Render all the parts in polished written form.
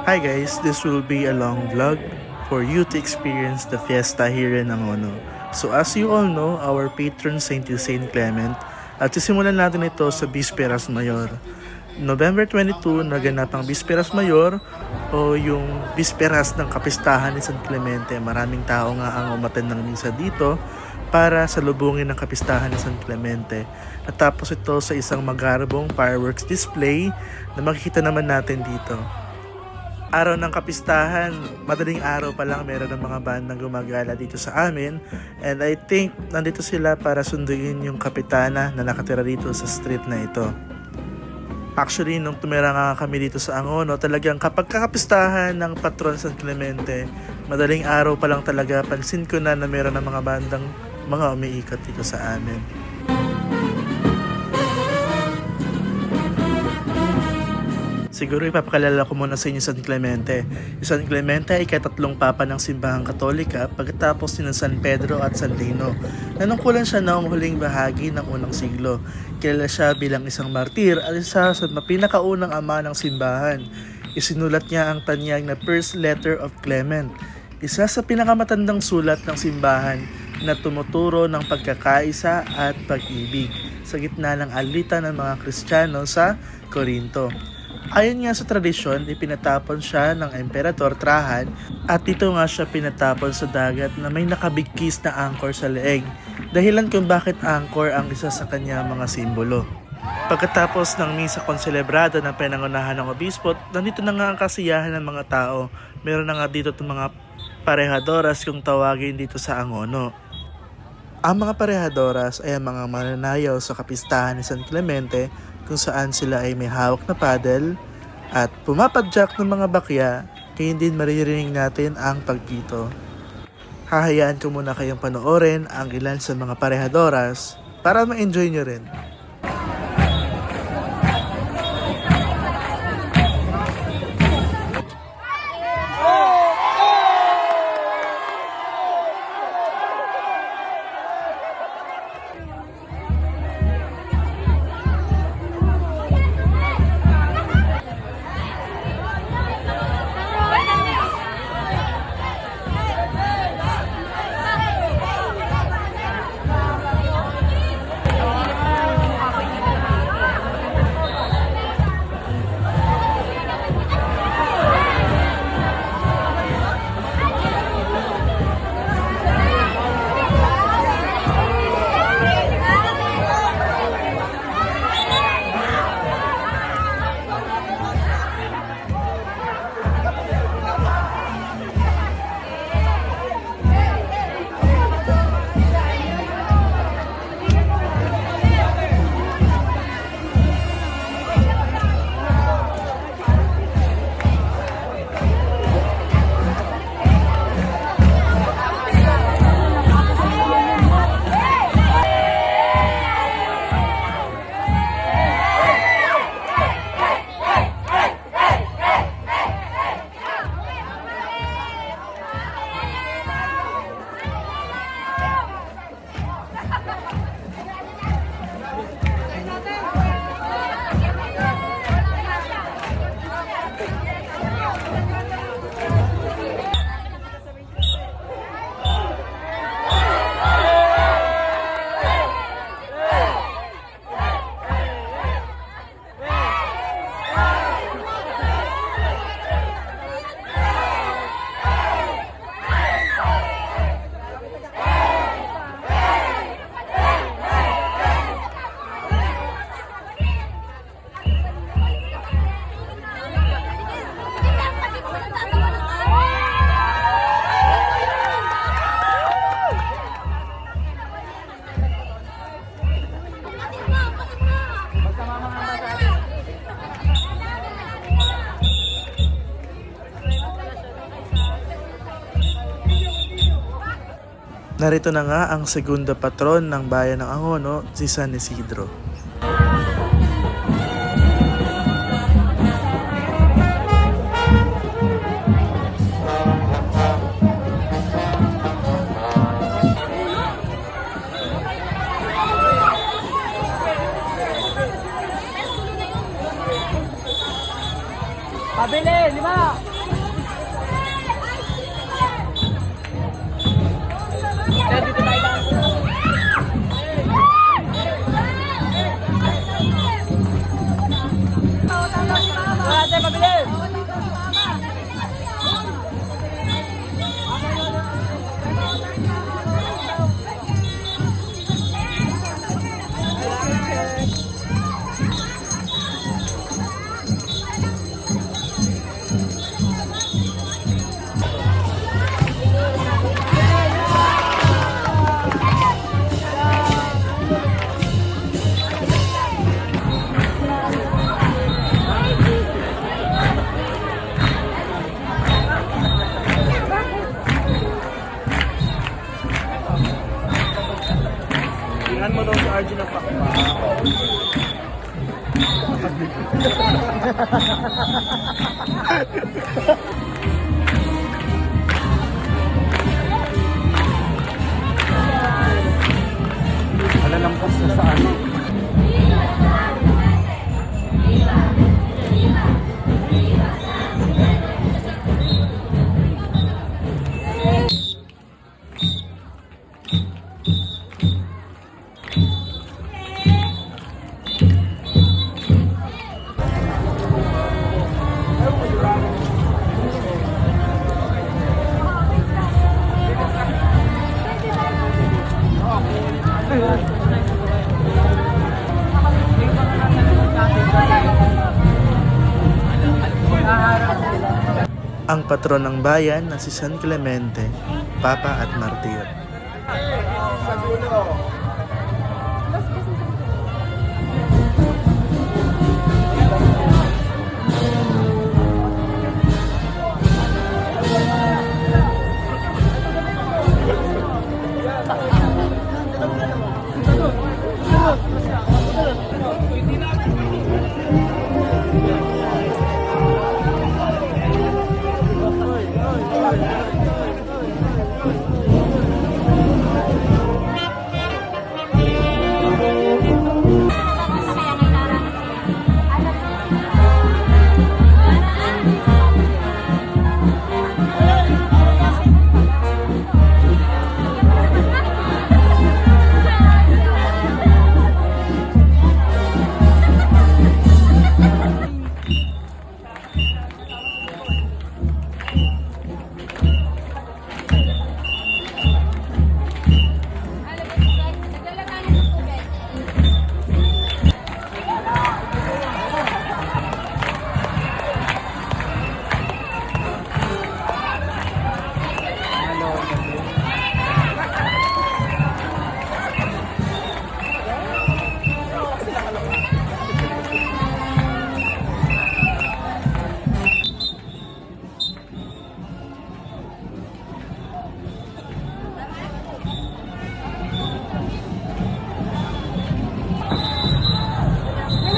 Hi guys, this will be a long vlog for you to experience the fiesta here in Angono. So as you all know, our patron saint is Saint Clement at sisimulan natin ito sa Bisperas Mayor. November 22, naganap ang Bisperas Mayor o yung Bisperas ng Kapistahan ni San Clemente. Maraming tao nga ang umattend ng misa dito para salubungin ng Kapistahan ni San Clemente. Natapos ito sa isang magarbong fireworks display na makikita naman natin dito. Araw ng Kapistahan, madaling araw pa lang meron ng mga bandang gumagala dito sa amin, and I think nandito sila para sunduin yung kapitana na nakatira dito sa street na ito. Actually, nung tumira nga kami dito sa Angono, talagang kapag kakapistahan ng patron San Clemente, madaling araw pa lang talaga pansin ko na meron ng mga bandang mga umiikot dito sa amin. Siguro ipapakalala ko muna sa inyo San Clemente. San Clemente ay ikatlong papa ng simbahang Katolika pagkatapos ni San Pedro at San Lino. Nanungkulan siya noong huling bahagi ng unang siglo. Kilala siya bilang isang martir at isa sa pinakaunang ama ng simbahan. Isinulat niya ang tanyag na First Letter of Clement, isa sa pinakamatandang sulat ng simbahan na tumuturo ng pagkakaisa at pag-ibig sa gitna ng alitan ng mga Kristiyano sa Corinto. Ayon nga sa tradisyon, ipinatapon siya ng Emperador Trajan at dito nga siya pinatapon sa dagat na may nakabigkis na angkor sa leeg, dahilan kung bakit angkor ang isa sa kanya mga simbolo. Pagkatapos ng misa konselebrado ng pinangunahan ng obispo, nandito na nga ang kasiyahan ng mga tao. Meron na nga dito itong mga parehadoras kung tawagin dito sa Angono. Ang mga parehadoras ay ang mga mananayaw sa kapistahan ni San Clemente kung saan sila ay may hawak na paddle at pumapadyak ng mga bakya, kaya din maririnig natin ang pagpito. Hahayaan ko muna kayong panoorin ang ilan sa mga parehadoras para ma-enjoy nyo rin. Narito na nga ang segundo patron ng bayan ng Angono, si San Isidro. Pabili, 5! Tingnan mo daw si RG ng pakpak. Alalampas na sa ano. Ang patron ng bayan na si San Clemente, Papa at Martir.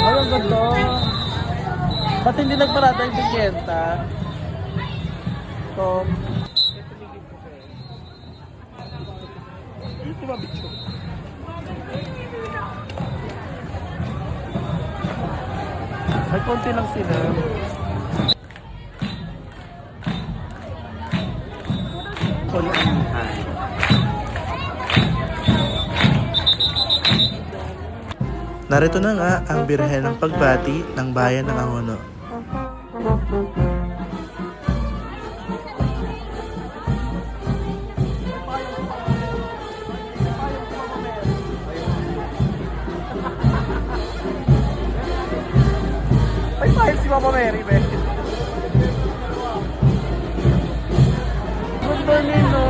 Ay, ang ganda. Ba't hindi nagparada yung bigenta? Tom. Ito ba, bicho? Ay, konti lang sila. Narito na nga ang birhen ng pagbati ng bayan ng Angono. Ay, pahil si Mama Mary, be. Good morning, no?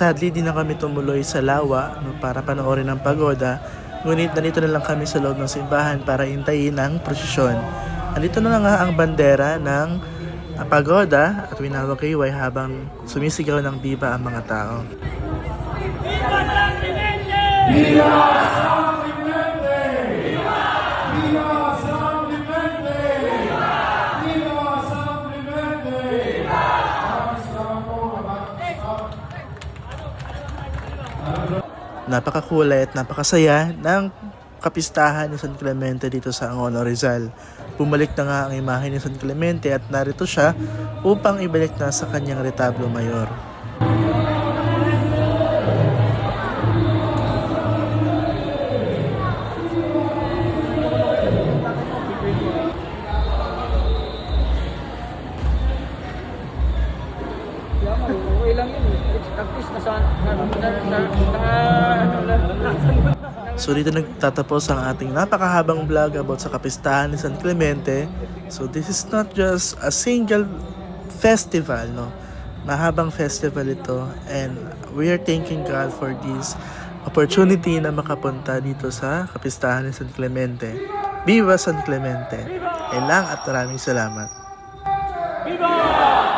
Sadly, di na kami tumuloy sa lawa no, para panoorin ang pagoda. Ngunit nandito na lang kami sa loob ng simbahan para hintayin ang prosesyon. Andito na nga ang bandera ng pagoda at winawakiway habang sumisigaw ng diba ang mga tao. Napakakulay at napakasaya ng kapistahan ni San Clemente dito sa Angono, Rizal. Bumalik na nga ang imahe ni San Clemente at narito siya upang ibalik na sa kanyang retablo mayor. Okay lang yun. At least So dito nagtatapos ang ating napakahabang vlog about sa kapistahan ni San Clemente. So this is not just a single festival, no? Mahabang festival ito and we are thanking God for this opportunity na makapunta dito sa kapistahan ni San Clemente. Viva San Clemente! Lang at maraming salamat. Viva!